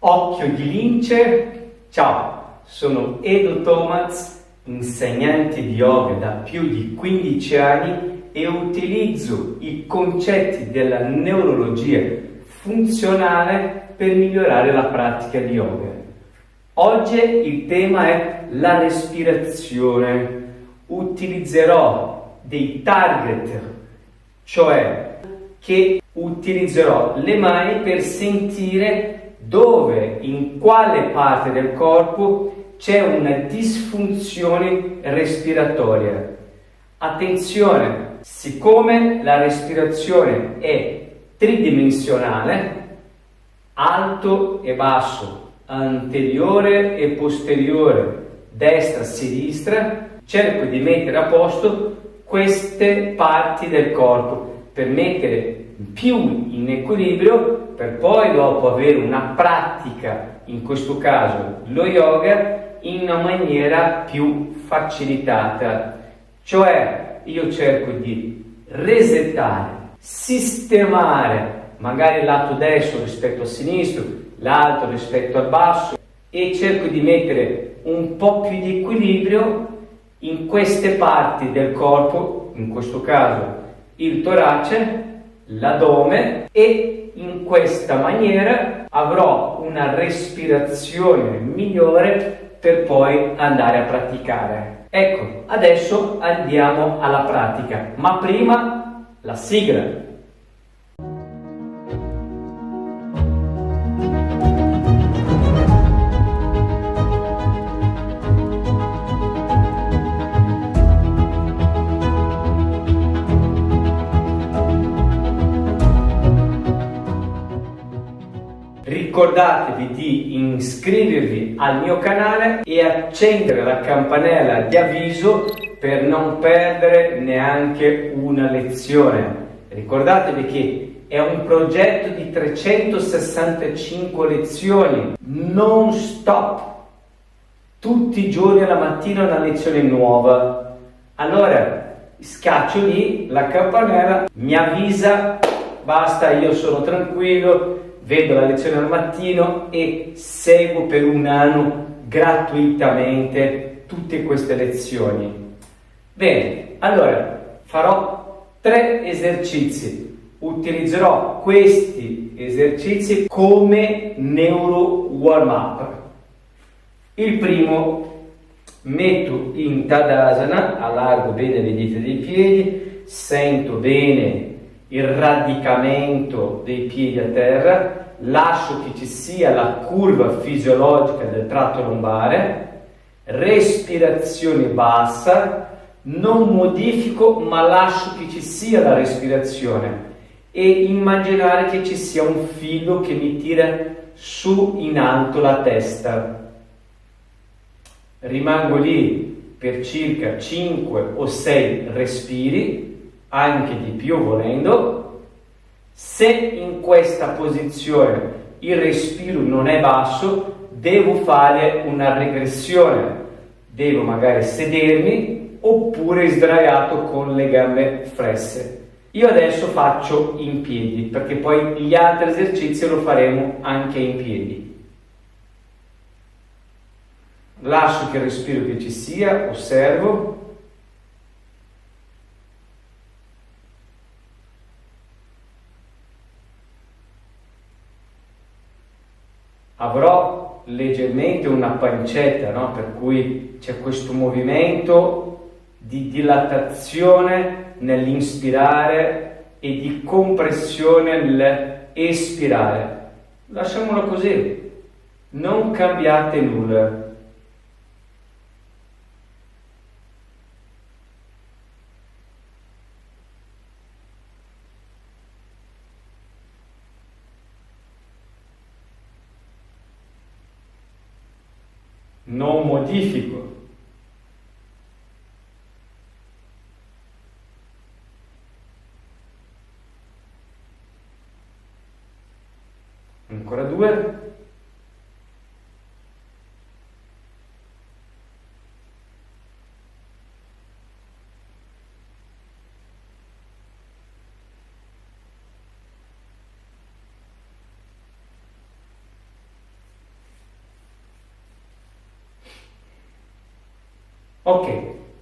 Occhio di lince, ciao, sono Edo Thomas, insegnante di yoga da più di 15 anni e utilizzo i concetti della neurologia funzionale per migliorare la pratica di yoga. Oggi il tema è la respirazione. Utilizzerò dei target, cioè che utilizzerò le mani per sentire dove, in quale parte del corpo c'è una disfunzione respiratoria. Attenzione, siccome la respirazione è tridimensionale, alto e basso, anteriore e posteriore, destra e sinistra, cerco di mettere a posto queste parti del corpo per mettere più in equilibrio, per poi dopo avere una pratica, in questo caso lo yoga, in una maniera più facilitata. Cioè io cerco di resettare, sistemare magari il lato destro rispetto al sinistro, l'altro rispetto al basso, e cerco di mettere un po' più di equilibrio in queste parti del corpo, in questo caso il torace, l'addome, e in questa maniera avrò una respirazione migliore per poi andare a praticare. Ecco, adesso andiamo alla pratica, ma prima la sigla. Ricordatevi di iscrivervi al mio canale e accendere la campanella di avviso per non perdere neanche una lezione. Ricordatevi che è un progetto di 365 lezioni non stop, tutti i giorni alla mattina una lezione nuova. Allora scaccio lì la campanella, mi avvisa, basta, io sono tranquillo, vedo la lezione al mattino e seguo per un anno gratuitamente tutte queste lezioni. Bene, allora farò 3 esercizi. Utilizzerò questi esercizi come neuro warm up. Il primo, metto in Tadasana, allargo bene le dita dei piedi, sento bene il radicamento dei piedi a terra, lascio che ci sia la curva fisiologica del tratto lombare, respirazione bassa, non modifico ma lascio che ci sia la respirazione e immaginare che ci sia un filo che mi tira su in alto la testa. Rimango lì per circa 5 o 6 respiri, anche di più volendo. Se in questa posizione il respiro non è basso, devo fare una regressione, devo magari sedermi oppure sdraiato con le gambe flesse. Io adesso faccio in piedi perché poi gli altri esercizi lo faremo anche in piedi. Lascio che il respiro che ci sia, osservo. Avrò leggermente una pancetta, no? Per cui c'è questo movimento di dilatazione nell'inspirare e di compressione nell'espirare. Lasciamolo così, non cambiate nulla. Non modifico. Ancora 2. Ok,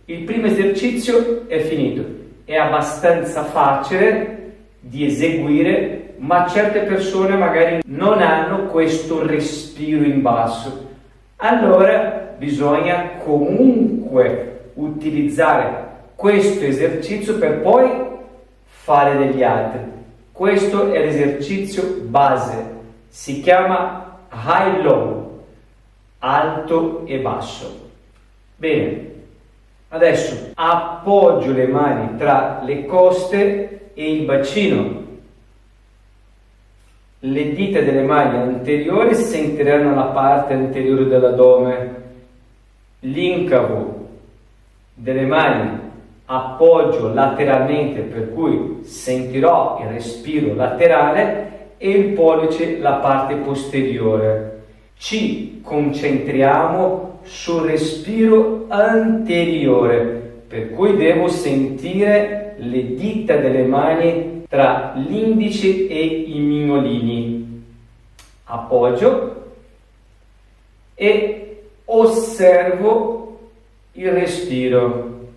il primo esercizio è finito, è abbastanza facile di eseguire, ma certe persone magari non hanno questo respiro in basso. Allora bisogna comunque utilizzare questo esercizio per poi fare degli altri. Questo è l'esercizio base, si chiama high-low, alto e basso. Bene, adesso appoggio le mani tra le coste e il bacino. Le dita delle mani anteriori sentiranno la parte anteriore dell'addome. L'incavo delle mani appoggio lateralmente, per cui sentirò il respiro laterale, e il pollice la parte posteriore. Ci concentriamo sul respiro anteriore, per cui devo sentire le dita delle mani tra l'indice e i mignolini. Appoggio e osservo il respiro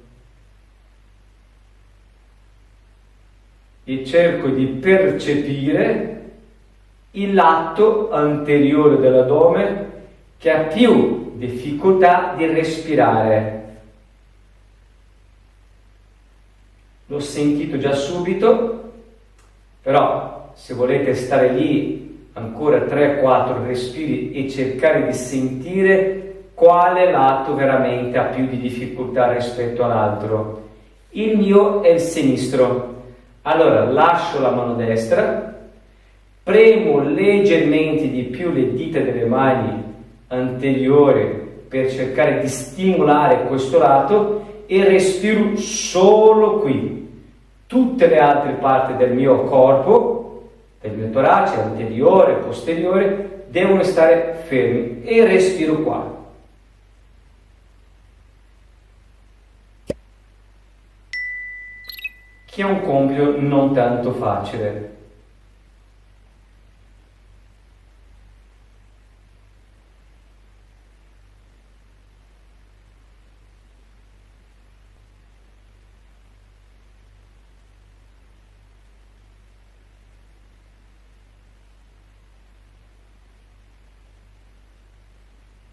e cerco di percepire il lato anteriore dell'addome che ha più difficoltà di respirare. L'ho sentito già subito, però se volete stare lì ancora 3-4 respiri e cercare di sentire quale lato veramente ha più di difficoltà rispetto all'altro. Il mio è il sinistro. Allora lascio la mano destra, premo leggermente di più le dita delle mani anteriori per cercare di stimolare questo lato e respiro solo qui. Tutte le altre parti del mio corpo, del mio torace, anteriore, posteriore, devono stare fermi e respiro qua. Che è un compito non tanto facile.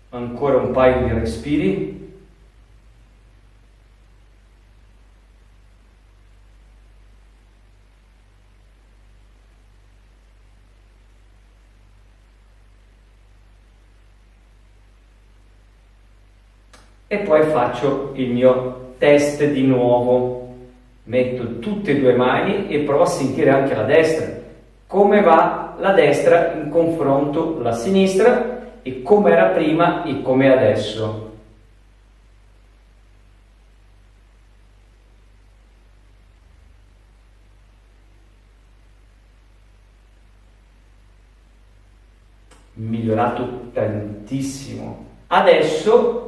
Ancora un paio di respiri. E poi faccio il mio test di nuovo. Metto tutte e due mani e provo a sentire anche la destra. Come va la destra in confronto alla sinistra e come era prima e come è adesso. Migliorato tantissimo. Adesso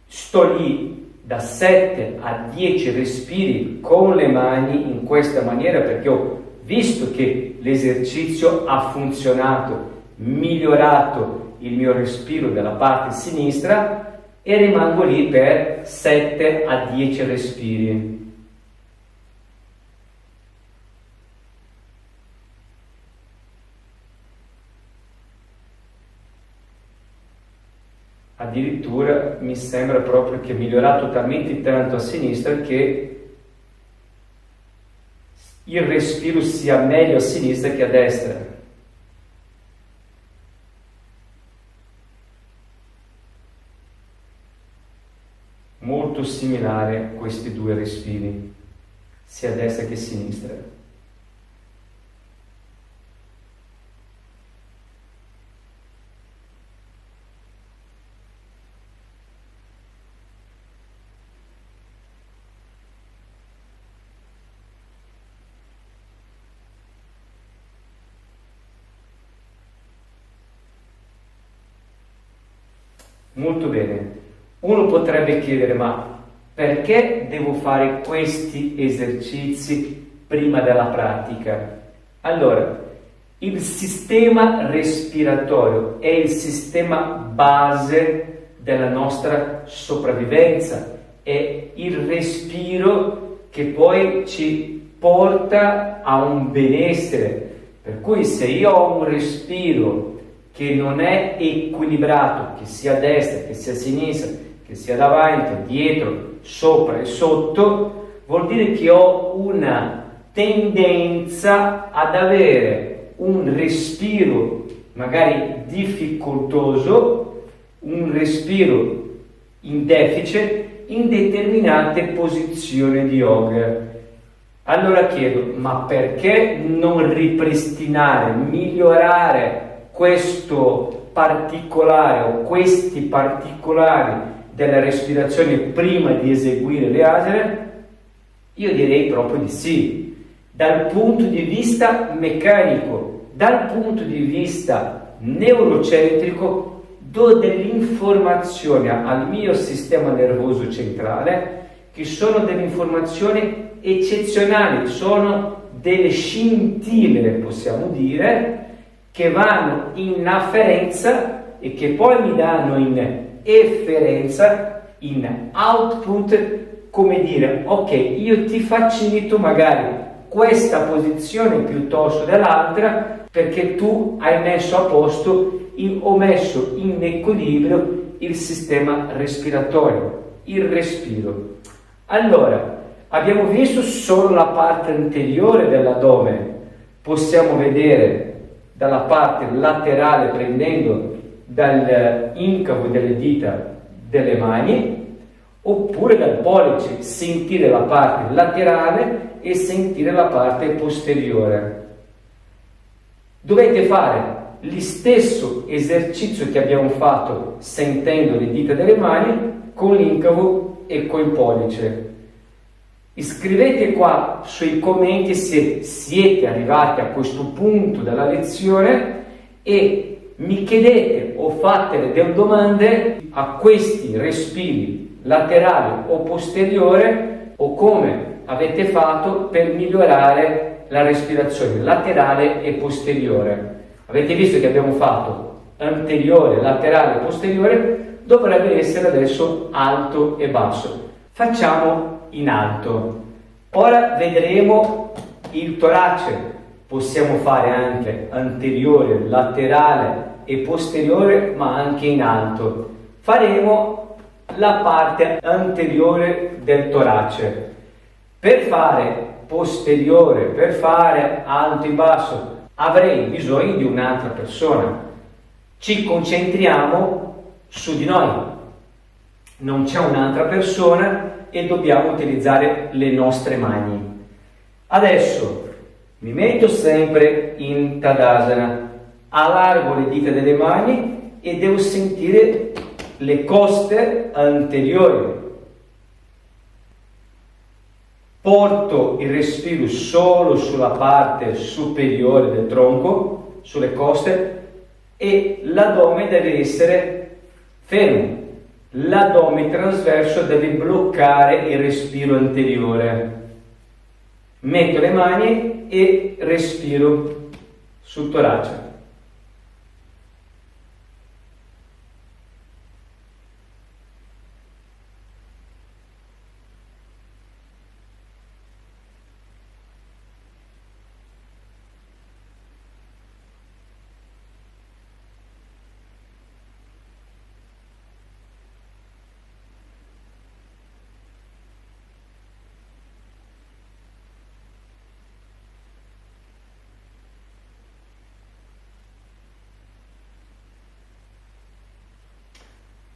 sto lì da 7 a 10 respiri con le mani in questa maniera, perché ho visto che l'esercizio ha funzionato, migliorato il mio respiro della parte sinistra, e rimango lì per 7 a 10 respiri. Addirittura mi sembra proprio che è migliorato talmente tanto a sinistra che il respiro sia meglio a sinistra che a destra. Molto similare questi due respiri, sia a destra che a sinistra. Molto bene. Uno potrebbe chiedere, ma perché devo fare questi esercizi prima della pratica? Allora, il sistema respiratorio è il sistema base della nostra sopravvivenza, è il respiro che poi ci porta a un benessere. Per cui se io ho un respiro che non è equilibrato, che sia a destra, che sia a sinistra, che sia davanti, dietro, sopra e sotto, vuol dire che ho una tendenza ad avere un respiro magari difficoltoso, un respiro in deficit in determinate posizioni di yoga. Allora chiedo, ma perché non ripristinare, migliorare questo particolare o questi particolari della respirazione prima di eseguire le asane? Io direi proprio di sì. Dal punto di vista meccanico, dal punto di vista neurocentrico, do delle informazioni al mio sistema nervoso centrale che sono delle informazioni eccezionali, sono delle scintille, possiamo dire, che vanno in afferenza e che poi mi danno in efferenza, in output, come dire, ok, io ti facilito magari questa posizione piuttosto dell'altra perché tu hai messo a posto ho messo in equilibrio il sistema respiratorio, il respiro. Allora, abbiamo visto solo la parte anteriore dell'addome, possiamo vedere dalla parte laterale prendendo dall'incavo delle dita delle mani, oppure dal pollice, sentire la parte laterale e sentire la parte posteriore. Dovete fare lo stesso esercizio che abbiamo fatto sentendo le dita delle mani con l'incavo e col pollice. Iscrivete qua sui commenti se siete arrivati a questo punto della lezione e mi chiedete o fate delle domande a questi respiri laterali o posteriore o come avete fatto per migliorare la respirazione laterale e posteriore. Avete visto che abbiamo fatto anteriore, laterale e posteriore, dovrebbe essere adesso alto e basso. Facciamo in alto. Ora vedremo il torace. Possiamo fare anche anteriore, laterale e posteriore, ma anche in alto. Faremo la parte anteriore del torace. Per fare posteriore, per fare alto e basso, avrei bisogno di un'altra persona. Ci concentriamo su di noi. Non c'è un'altra persona e dobbiamo utilizzare le nostre mani. Adesso mi metto sempre in Tadasana, allargo le dita delle mani e devo sentire le coste anteriori. Porto il respiro solo sulla parte superiore del tronco, sulle coste, e l'addome deve essere fermo. L'addome trasverso deve bloccare il respiro anteriore. Metto le mani e respiro sul torace.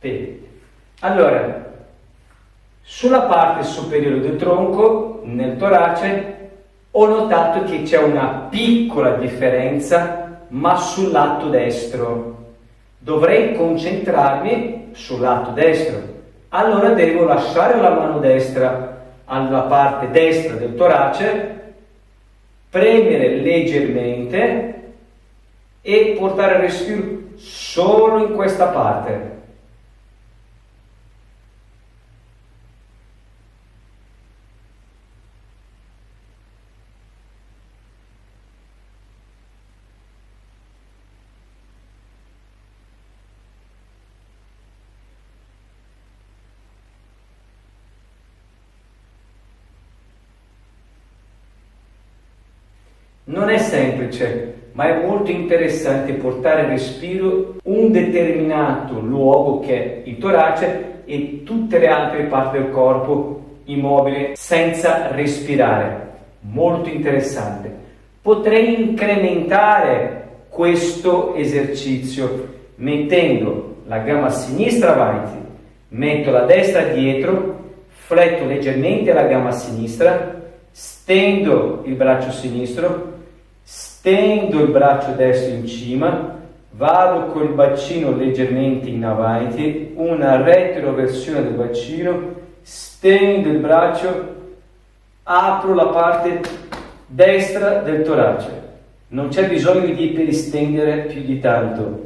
Bene. Allora, sulla parte superiore del tronco, nel torace, ho notato che c'è una piccola differenza, ma sul lato destro. Dovrei concentrarmi sul lato destro. Allora devo lasciare la mano destra alla parte destra del torace, premere leggermente e portare il respiro solo in questa parte. Non è semplice, ma è molto interessante portare il respiro un determinato luogo che è il torace e tutte le altre parti del corpo immobile senza respirare. Molto interessante. Potrei incrementare questo esercizio mettendo la gamba sinistra avanti, metto la destra dietro, fletto leggermente la gamba sinistra, stendo il braccio sinistro, stendo il braccio destro in cima, vado col bacino leggermente in avanti, una retroversione del bacino, stendo il braccio, apro la parte destra del torace, non c'è bisogno di iperistendere più di tanto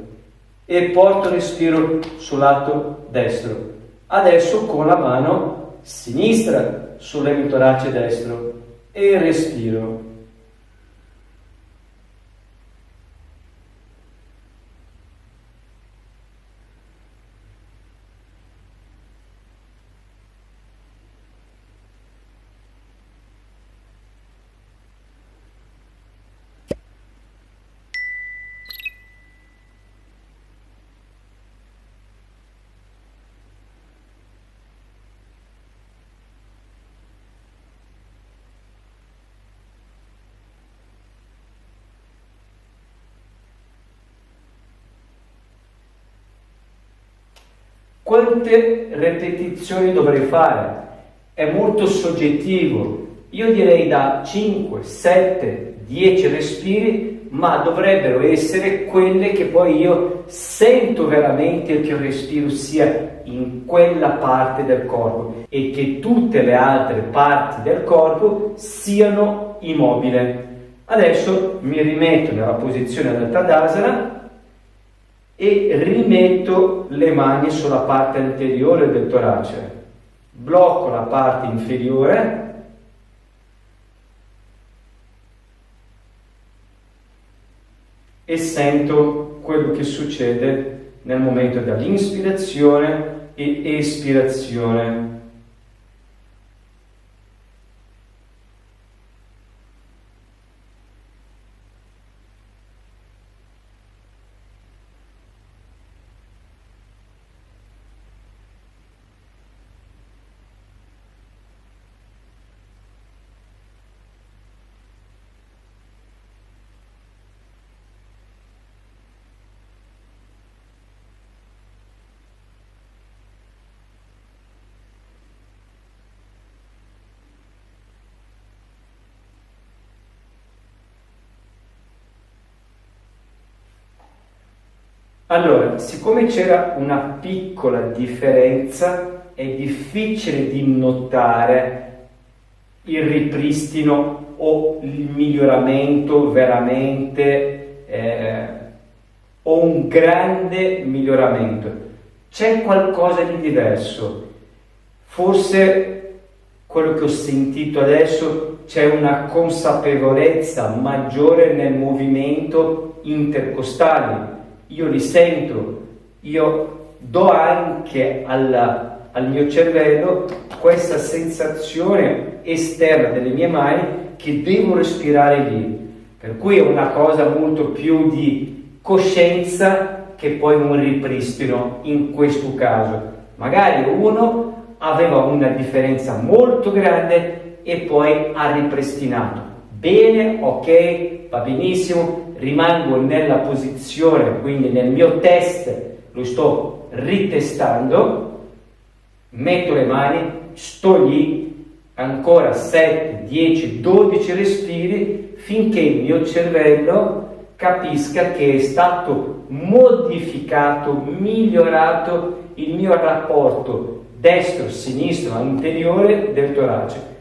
e porto il respiro sul lato destro. Adesso con la mano sinistra sollevo il torace destro e respiro. Quante ripetizioni dovrei fare? È molto soggettivo. Io direi da 5, 7, 10 respiri, ma dovrebbero essere quelle che poi io sento veramente che il respiro sia in quella parte del corpo e che tutte le altre parti del corpo siano immobili. Adesso mi rimetto nella posizione del Tadasana e rimetto le mani sulla parte anteriore del torace, blocco la parte inferiore e sento quello che succede nel momento dell'inspirazione e espirazione. Allora, siccome c'era una piccola differenza, è difficile di notare il ripristino o il miglioramento veramente o un grande miglioramento. C'è qualcosa di diverso. Forse quello che ho sentito adesso, c'è una consapevolezza maggiore nel movimento intercostale. Io li sento, io do anche al mio cervello questa sensazione esterna delle mie mani che devo respirare lì. Per cui è una cosa molto più di coscienza che poi un ripristino in questo caso. Magari uno aveva una differenza molto grande e poi ha ripristinato. Bene, ok, va benissimo, rimango nella posizione, quindi nel mio test lo sto ritestando, metto le mani, sto lì, ancora 7, 10, 12 respiri finché il mio cervello capisca che è stato modificato, migliorato il mio rapporto destro-sinistro anteriore del torace.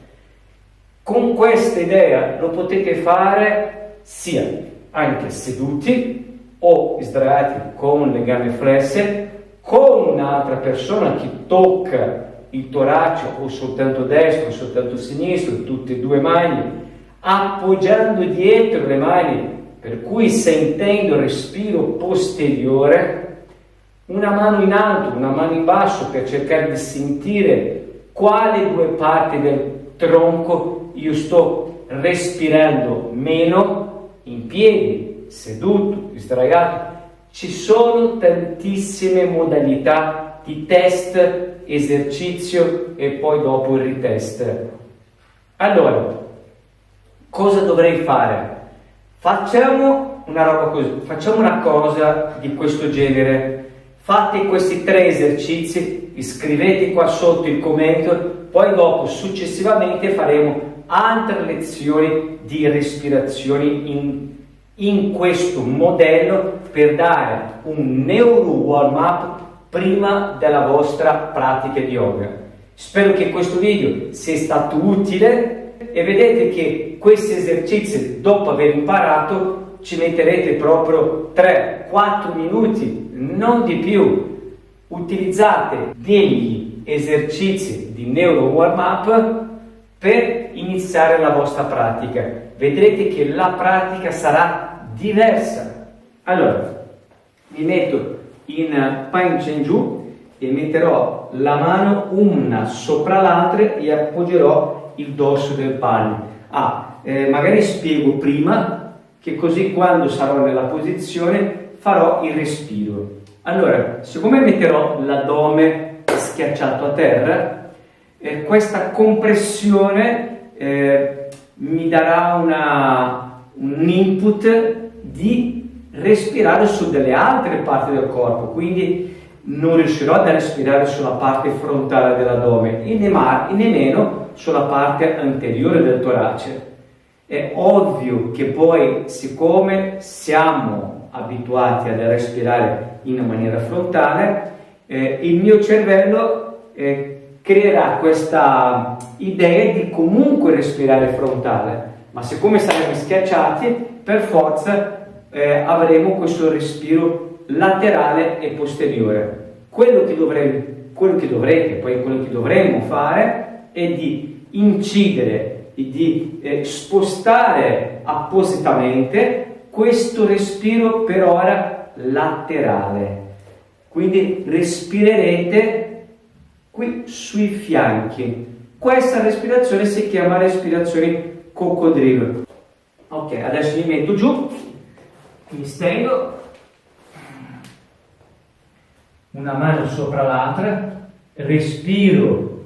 Con questa idea lo potete fare sia anche seduti o sdraiati con le gambe flesse, con un'altra persona che tocca il torace o soltanto destro o soltanto sinistro, tutte e due mani, appoggiando dietro le mani, per cui sentendo il respiro posteriore, una mano in alto, una mano in basso per cercare di sentire quali due parti del tronco io sto respirando meno in piedi, seduto, sdraiato. Ci sono tantissime modalità di test, esercizio e poi dopo il ritest. Allora, cosa dovrei fare? Facciamo una cosa di questo genere. Fate questi 3 esercizi, iscrivete qua sotto il commento, poi dopo successivamente faremo altre lezioni di respirazioni in questo modello per dare un neuro warm up prima della vostra pratica di yoga. Spero che questo video sia stato utile e vedete che questi esercizi, dopo aver imparato, ci metterete proprio 3-4 minuti, non di più. Utilizzate degli esercizi di neuro warm up per iniziare la vostra pratica. Vedrete che la pratica sarà diversa. Allora, mi metto in Panchen giù e metterò la mano una sopra l'altra e appoggerò il dorso del palmo. Magari spiego prima, che così quando sarò nella posizione farò il respiro. Allora, siccome metterò l'addome schiacciato a terra, questa compressione mi darà un input di respirare su delle altre parti del corpo, quindi non riuscirò a respirare sulla parte frontale dell'addome e nemmeno sulla parte anteriore del torace. È ovvio che poi, siccome siamo abituati ad respirare in maniera frontale, il mio cervello creerà questa idea di comunque respirare frontale, ma siccome saremo schiacciati, per forza avremo questo respiro laterale e posteriore. Quello che dovremmo fare è di incidere e di spostare appositamente questo respiro per ora laterale. Quindi respirerete qui sui fianchi. Questa respirazione si chiama respirazione coccodrillo. Ok, adesso mi metto giù, mi stendo, una mano sopra l'altra, respiro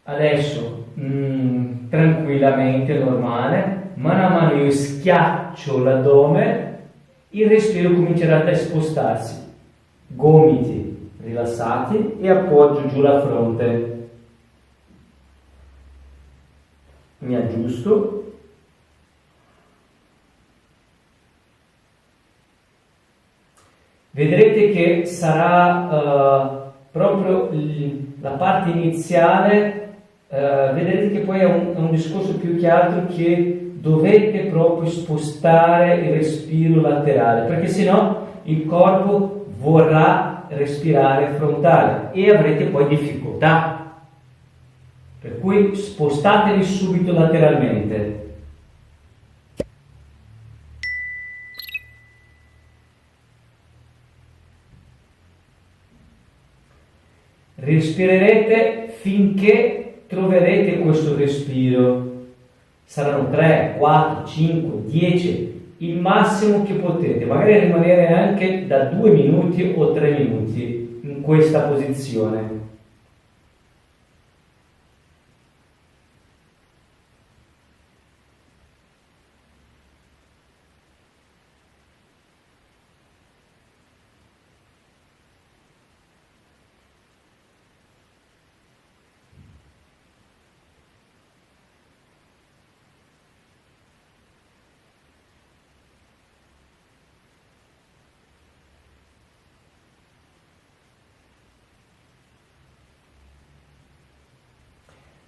adesso tranquillamente, normale, mano a mano io schiaccio l'addome, il respiro comincerà a spostarsi, gomiti rilassati e appoggio giù la fronte, mi aggiusto. Vedrete che sarà proprio la parte iniziale, vedrete che poi è un discorso più che altro che dovete proprio spostare il respiro laterale, perché sennò il corpo vorrà respirare frontale e avrete poi difficoltà. Per cui spostatevi subito lateralmente. Respirerete finché troverete questo respiro. Saranno 3, 4, 5, 10, il massimo che potete. Magari rimanere anche da 2 minuti o 3 minuti in questa posizione.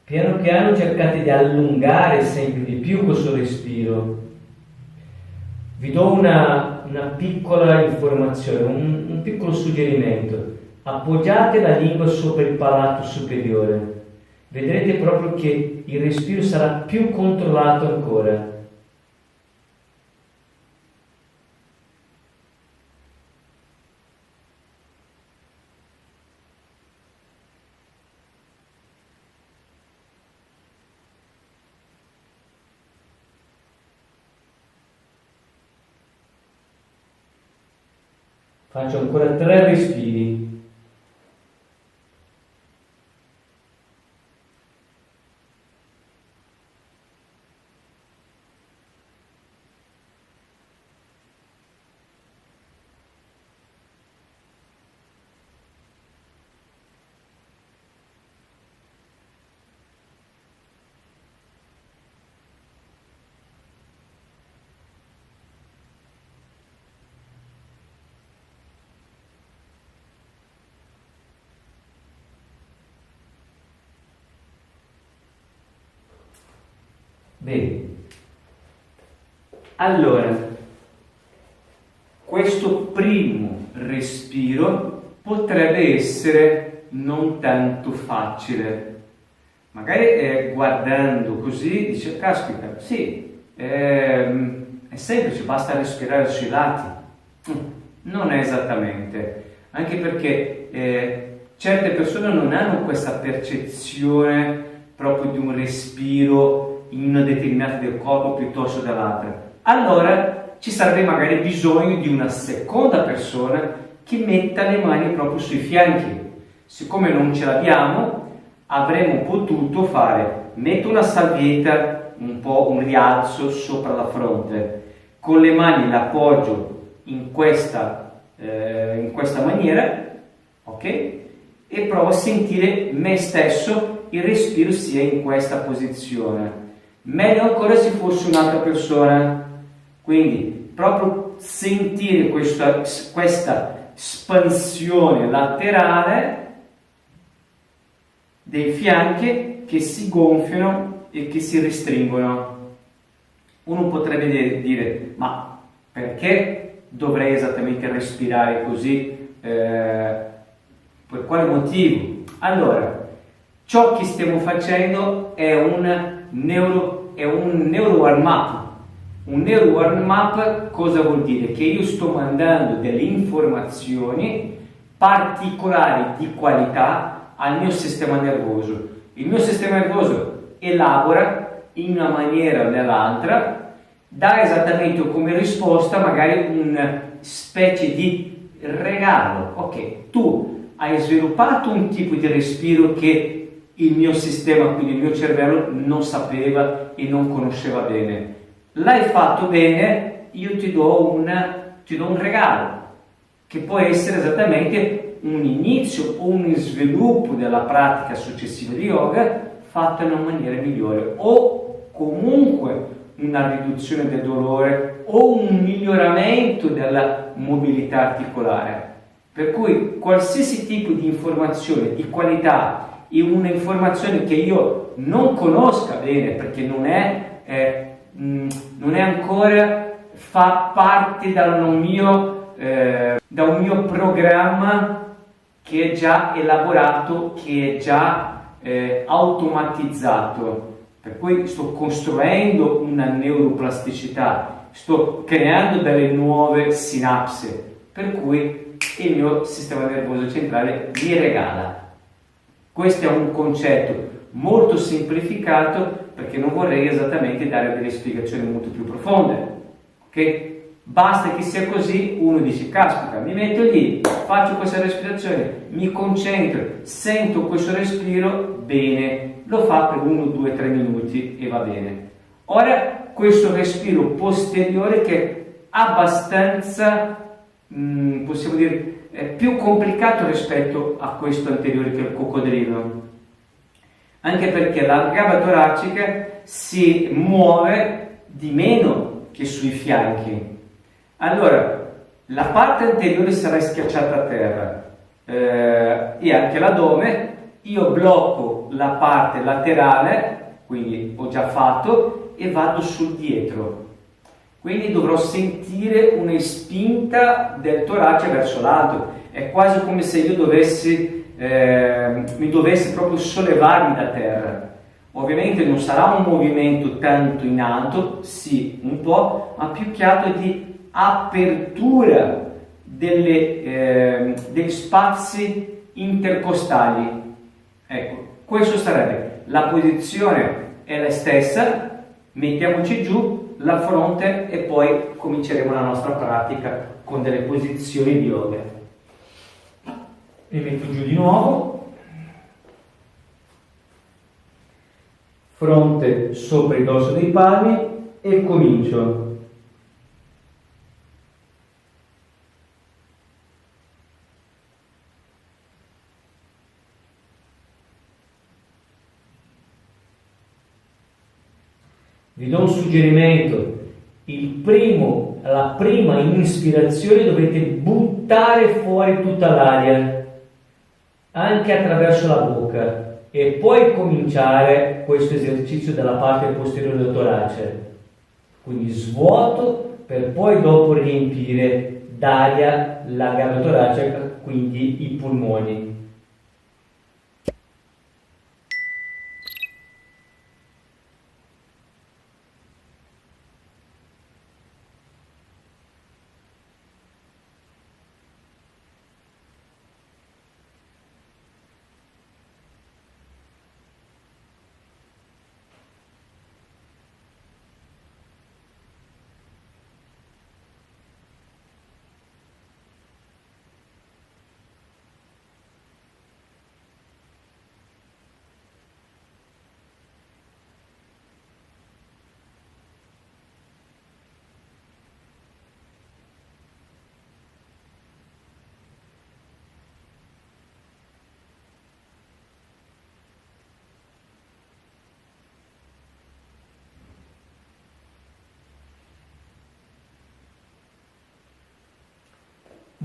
Piano piano cercate di allungare sempre di più questo respiro. Vi do una piccola informazione, un piccolo suggerimento. Appoggiate la lingua sopra il palato superiore. Vedrete proprio che il respiro sarà più controllato ancora. Faccio ancora 3 respiri. Bene, allora, questo primo respiro potrebbe essere non tanto facile. Magari guardando così dice, caspita, sì, è semplice, basta respirare sui lati. Non è esattamente, anche perché certe persone non hanno questa percezione proprio di un respiro in una determinata del corpo piuttosto dall'altra. Allora ci sarebbe magari bisogno di una seconda persona che metta le mani proprio sui fianchi. Siccome non ce l'abbiamo, avremmo potuto fare, metto una salvietta, un po' un rialzo sopra la fronte, con le mani l'appoggio in questa maniera, ok? E provo a sentire me stesso, il respiro sia in questa posizione. Meglio ancora se fosse un'altra persona, quindi proprio sentire questa espansione laterale dei fianchi che si gonfiano e che si restringono. Uno potrebbe dire, ma perché dovrei esattamente respirare così? Per quale motivo? Allora, ciò che stiamo facendo è un neuro warm-up. Un neuro warm-up cosa vuol dire? Che io sto mandando delle informazioni particolari di qualità al mio sistema nervoso. Il mio sistema nervoso elabora in una maniera o nell'altra, dà esattamente come risposta magari una specie di regalo. Ok, tu hai sviluppato un tipo di respiro che il mio sistema, quindi il mio cervello, non sapeva e non conosceva bene. L'hai fatto bene, io ti do un regalo, che può essere esattamente un inizio o un sviluppo della pratica successiva di yoga fatta in una maniera migliore, o comunque una riduzione del dolore o un miglioramento della mobilità articolare. Per cui qualsiasi tipo di informazione di qualità e un'informazione che io non conosca bene perché non è ancora, fa parte da un mio programma che è già elaborato, che è già automatizzato, per cui sto costruendo una neuroplasticità, sto creando delle nuove sinapsi, per cui il mio sistema nervoso centrale mi regala. Questo è un concetto molto semplificato, perché non vorrei esattamente dare delle spiegazioni molto più profonde. Ok? Basta che sia così, uno dice, caspita, mi metto lì, faccio questa respirazione, mi concentro, sento questo respiro, bene, lo fa per 1, 2, 3 minuti e va bene. Ora, questo respiro posteriore che è abbastanza, possiamo dire, è più complicato rispetto a questo anteriore che è il coccodrillo, anche perché la gamba toracica si muove di meno che sui fianchi. Allora, la parte anteriore sarà schiacciata a terra e anche l'addome. Io blocco la parte laterale, quindi ho già fatto, e vado sul dietro. Quindi dovrò sentire una spinta del torace verso l'alto. È quasi come se io mi dovessi proprio sollevarmi da terra. Ovviamente non sarà un movimento tanto in alto, sì, un po', ma più che altro di apertura degli spazi intercostali. Ecco, questo sarebbe. La posizione è la stessa, mettiamoci giù, la fronte e poi cominceremo la nostra pratica con delle posizioni di yoga. Mi metto giù di nuovo, fronte sopra il dorso dei palmi e comincio. Vi do un suggerimento, la prima ispirazione dovete buttare fuori tutta l'aria, anche attraverso la bocca, e poi cominciare questo esercizio dalla parte posteriore del torace. Quindi svuoto per poi dopo riempire d'aria la gamba toracica, quindi i polmoni.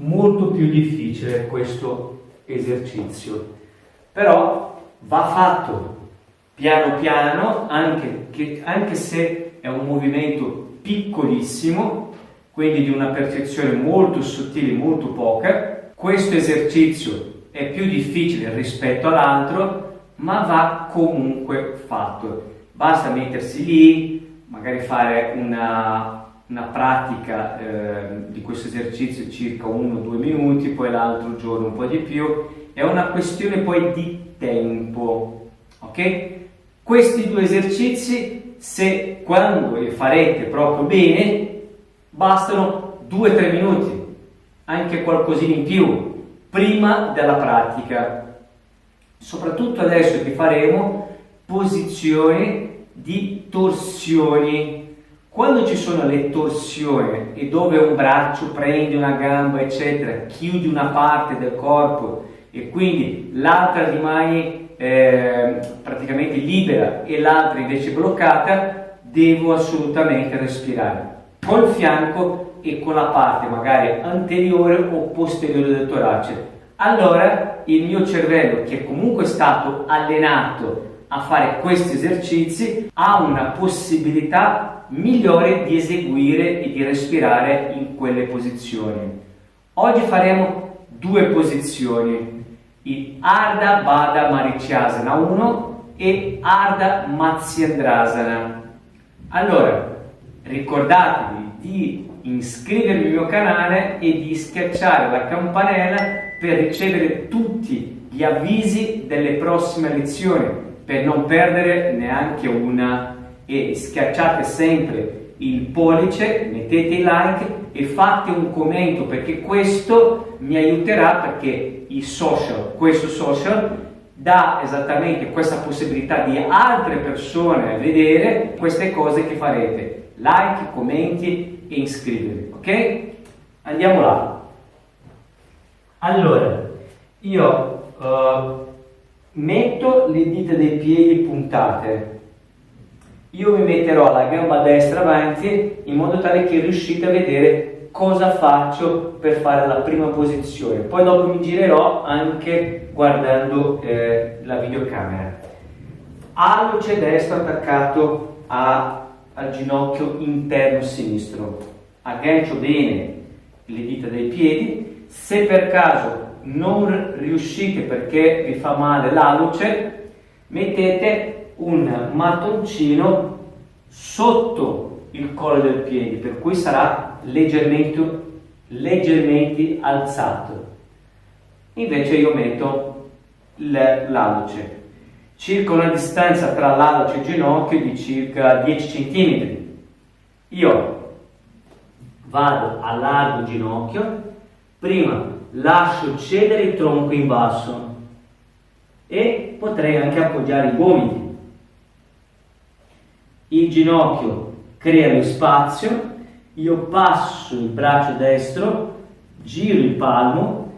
Molto più difficile questo esercizio, però va fatto piano piano, anche se è un movimento piccolissimo, quindi di una percezione molto sottile, molto poca. Questo esercizio è più difficile rispetto all'altro, ma va comunque fatto. Basta mettersi lì, magari fare una pratica di questo esercizio circa 1-2 minuti, poi l'altro giorno un po' di più. È una questione poi di tempo, ok? Questi due esercizi, se quando li farete proprio bene, bastano 2-3 minuti, anche qualcosina in più, prima della pratica. Soprattutto adesso che faremo posizioni di torsioni. Quando ci sono le torsioni e dove un braccio prende una gamba, eccetera, chiudi una parte del corpo e quindi l'altra rimane praticamente libera e l'altra invece bloccata, devo assolutamente respirare col fianco e con la parte magari anteriore o posteriore del torace. Allora il mio cervello, che è comunque stato allenato a fare questi esercizi, ha una possibilità migliore di eseguire e di respirare in quelle posizioni. Oggi faremo due posizioni, il Ardha Baddha Marichyasana 1 e Ardha Matsyendrasana. Allora, ricordatevi di iscrivervi al mio canale e di schiacciare la campanella per ricevere tutti gli avvisi delle prossime lezioni, per non perdere neanche una, e schiacciate sempre il pollice, mettete i like e fate un commento, perché questo mi aiuterà, perché questo social dà esattamente questa possibilità di altre persone vedere queste cose che farete. Like, commenti e iscrivetevi, ok? Andiamo là. Allora, io metto le dita dei piedi puntate. Io mi metterò la gamba destra avanti in modo tale che riuscite a vedere cosa faccio per fare la prima posizione. Poi dopo mi girerò anche guardando la videocamera. Alluce destro attaccato al ginocchio interno sinistro. Aggancio bene le dita dei piedi. Se per caso non riuscite perché vi fa male l'alluce, mettete un mattoncino sotto il collo del piede, per cui sarà leggermente alzato. Invece io metto l'alluce, circa una distanza tra l'alluce e il ginocchio di circa 10 cm. io vado a largo ginocchio, prima lascio cedere il tronco in basso e potrei anche appoggiare i gomiti. Il ginocchio crea lo spazio, io passo il braccio destro, giro il palmo,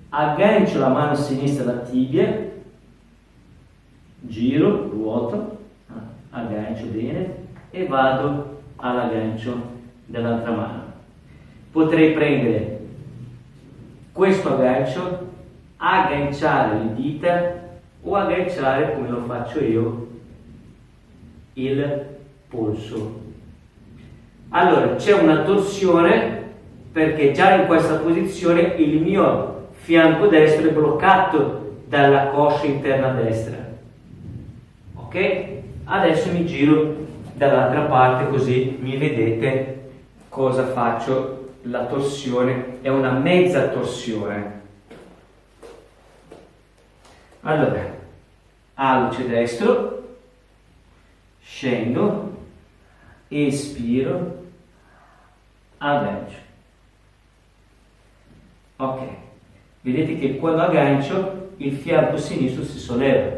aggancio la mano sinistra alla tibia, giro, ruoto, aggancio bene e vado all'aggancio dell'altra mano. Potrei prendere questo aggancio, agganciare le dita o agganciare, come lo faccio io, il polso. Allora c'è una torsione perché già in questa posizione il mio fianco destro è bloccato dalla coscia interna destra. Ok? Adesso mi giro dall'altra parte così mi vedete cosa faccio. La torsione è una mezza torsione. Allora, alluce destro, scendo, espiro, aggancio. Ok, vedete che quando aggancio il fianco sinistro si solleva.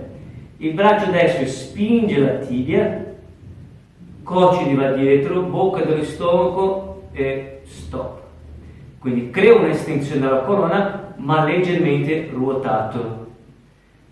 Il braccio destro spinge la tibia, cocci va dietro, bocca dello stomaco e stop. Quindi creo un'estensione della colonna ma leggermente ruotato.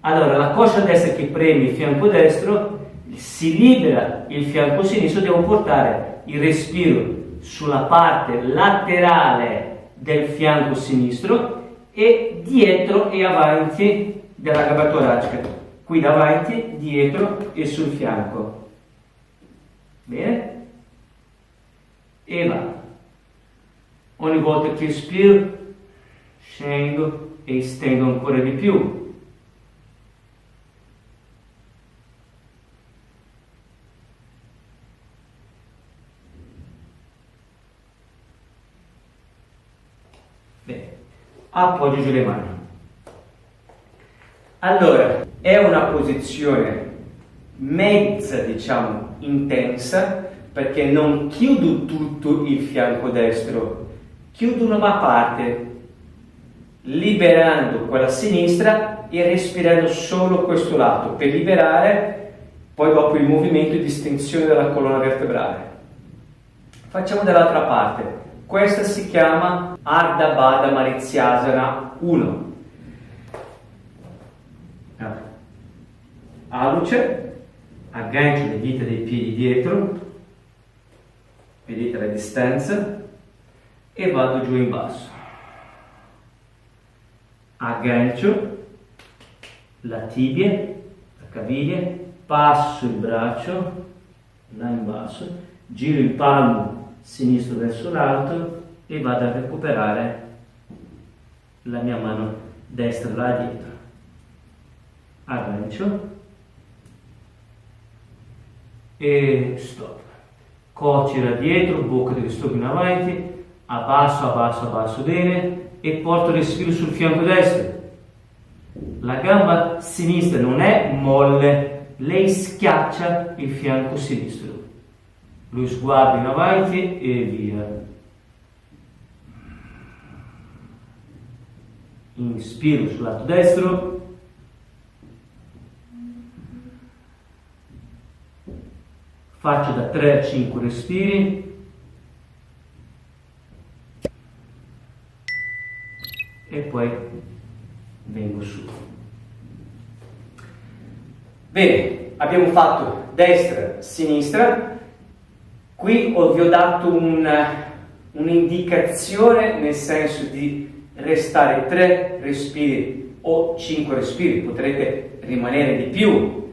Allora la coscia destra che preme il fianco destro, si libera il fianco sinistro, devo portare il respiro sulla parte laterale del fianco sinistro e dietro e avanti della gamba toracica. Qui davanti, dietro e sul fianco. Bene? E va. Ogni volta che espiro, scendo e estendo ancora di più. Bene, appoggio giù le mani. Allora, è una posizione mezza, diciamo, intensa, perché non chiudo tutto il fianco destro, chiudo una parte, liberando quella sinistra e respirando solo questo lato, per liberare poi dopo il movimento di estensione della colonna vertebrale. Facciamo dall'altra parte. Questa si chiama Ardha Baddha Marityasana 1. Alluce, aggancio le dita dei piedi dietro, vedete la distanza, e vado giù in basso. Aggancio la tibia, la caviglia, passo il braccio là in basso, giro il palmo sinistro verso l'alto e vado a recuperare la mia mano destra là dietro. Aggancio e stop. Cocci da dietro, bocca dello stomaco in avanti, abbasso bene e porto il respiro sul fianco destro. La gamba sinistra non è molle, lei schiaccia il fianco sinistro. Lo sguardo in avanti e via. Inspiro sul lato destro. Faccio da 3 a 5 respiri. E poi vengo su. Bene, abbiamo fatto destra, sinistra. Qui vi ho dato un'indicazione nel senso di restare 3 respiri o 5 respiri, potrete rimanere di più.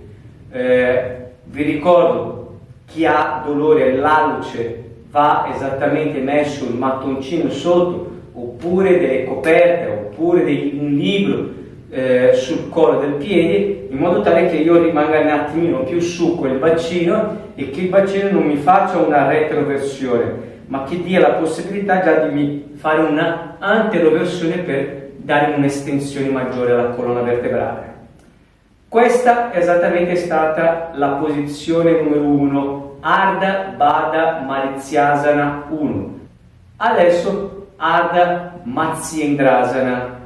Vi ricordo, chi ha dolore all'alluce va esattamente messo il mattoncino sotto, oppure delle coperte, oppure un libro sul collo del piede, in modo tale che io rimanga un attimino più su quel bacino e che il bacino non mi faccia una retroversione, ma che dia la possibilità già di fare una anteroversione per dare un'estensione maggiore alla colonna vertebrale. Questa è esattamente stata la posizione numero 1 Ardha Baddha Maritsyasana 1. Adesso Ardha Matsyendrasana.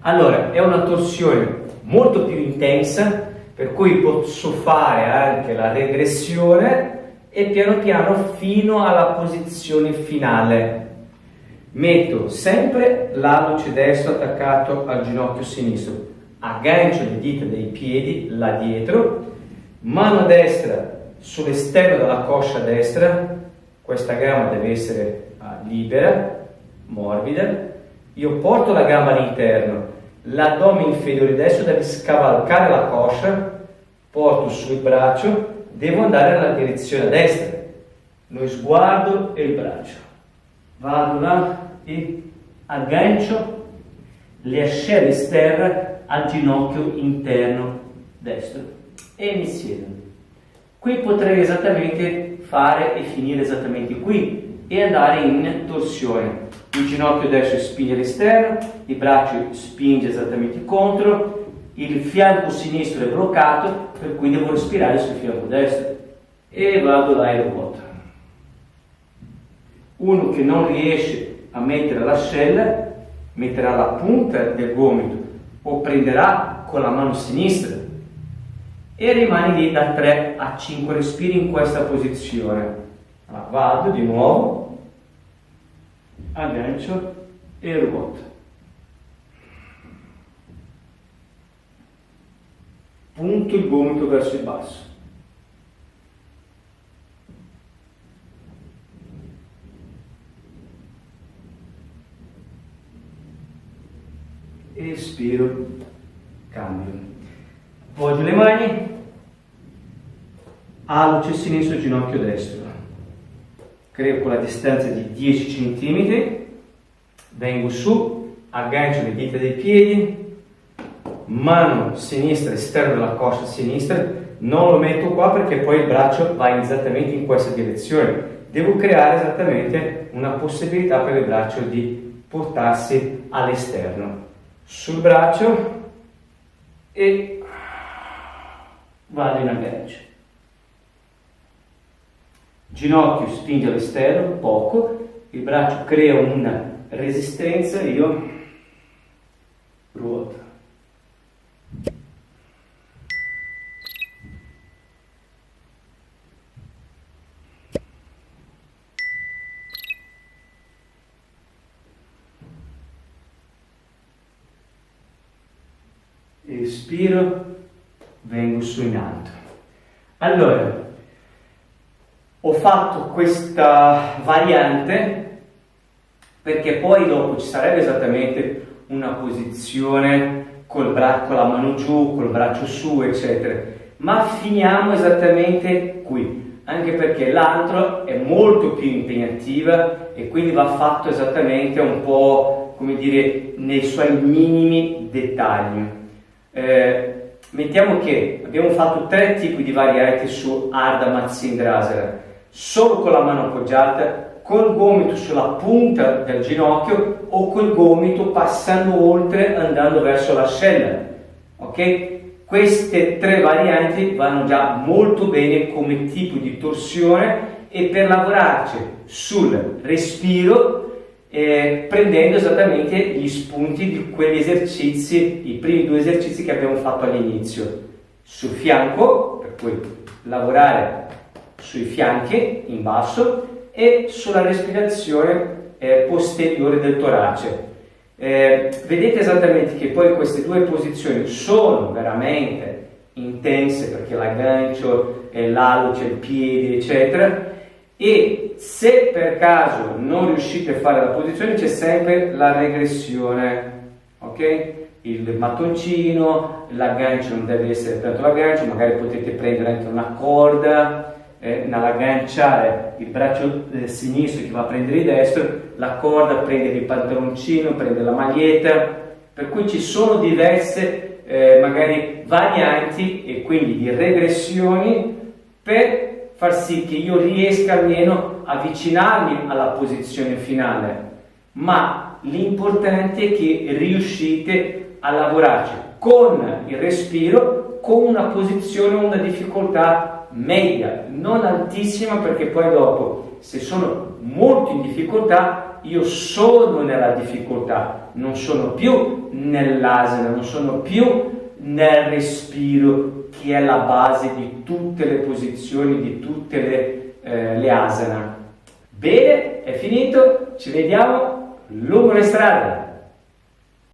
Allora, è una torsione molto più intensa, per cui posso fare anche la regressione e piano piano fino alla posizione finale. Metto sempre l'alluce destro attaccato al ginocchio sinistro, aggancio le dita dei piedi là dietro, mano destra sull'esterno della coscia destra, questa gamba deve essere libera, morbida, io porto la gamba all'interno, l'addome inferiore destro deve scavalcare la coscia, porto sul braccio, devo andare nella direzione a destra, lo sguardo e il braccio, vado là e aggancio le ascelle esterne al ginocchio interno destro e mi siedo. Qui potrei esattamente fare e finire esattamente qui e andare in torsione. Il ginocchio destro spinge all'esterno, il braccio spinge esattamente contro, il fianco sinistro è bloccato, per cui devo respirare sul fianco destro e vado là e ruoto. Uno che non riesce a mettere l'ascella metterà la punta del gomito o prenderà con la mano sinistra e rimani lì da 3 a 5 respiri in questa posizione. Allora, vado di nuovo, aggancio e ruoto. Punto il gomito verso il basso. Espiro, cambio. Appoggio le mani, alluce sinistro, ginocchio destro. Creo quella distanza di 10 cm, vengo su, aggancio le dita dei piedi, mano sinistra esterno della coscia sinistra, non lo metto qua perché poi il braccio va esattamente in questa direzione. Devo creare esattamente una possibilità per il braccio di portarsi all'esterno. Sul braccio e vado in aggancio. Ginocchio spinge all'esterno, poco, il braccio crea una resistenza e io ruoto. Espiro, vengo su in alto. Allora, ho fatto questa variante perché poi dopo ci sarebbe esattamente una posizione con la mano giù, col braccio su, eccetera. Ma finiamo esattamente qui, anche perché l'altro è molto più impegnativa e quindi va fatto esattamente un po', come dire, nei suoi minimi dettagli. Mettiamo che abbiamo fatto 3 tipi di varianti su Ardha Matsyendrasana, solo con la mano appoggiata, col gomito sulla punta del ginocchio o col gomito passando oltre andando verso l'ascella. Ok? Queste 3 varianti vanno già molto bene come tipo di torsione e per lavorarci sul respiro prendendo esattamente gli spunti di quegli esercizi, i primi 2 esercizi che abbiamo fatto all'inizio. Sul fianco, per cui lavorare sui fianchi in basso e sulla respirazione posteriore del torace. Vedete esattamente che poi queste 2 posizioni sono veramente intense perché l'aggancio, l'alluce, il piede, eccetera. E se per caso non riuscite a fare la posizione c'è sempre la regressione, ok? Il mattoncino, l'aggancio non deve essere tanto l'aggancio, magari potete prendere anche una corda, nell'agganciare il braccio sinistro che va a prendere il destro, la corda prendere il pantaloncino, prendere la maglietta, per cui ci sono diverse magari varianti e quindi di regressioni per far sì che io riesca almeno a avvicinarmi alla posizione finale, ma l'importante è che riuscite a lavorarci con il respiro, con una posizione, una difficoltà media, non altissima, perché poi dopo, se sono molto in difficoltà, io sono nella difficoltà, non sono più nell'asana, non sono più nel respiro, che è la base di tutte le posizioni, di tutte le asana. Bene, è finito, ci vediamo lungo le strade.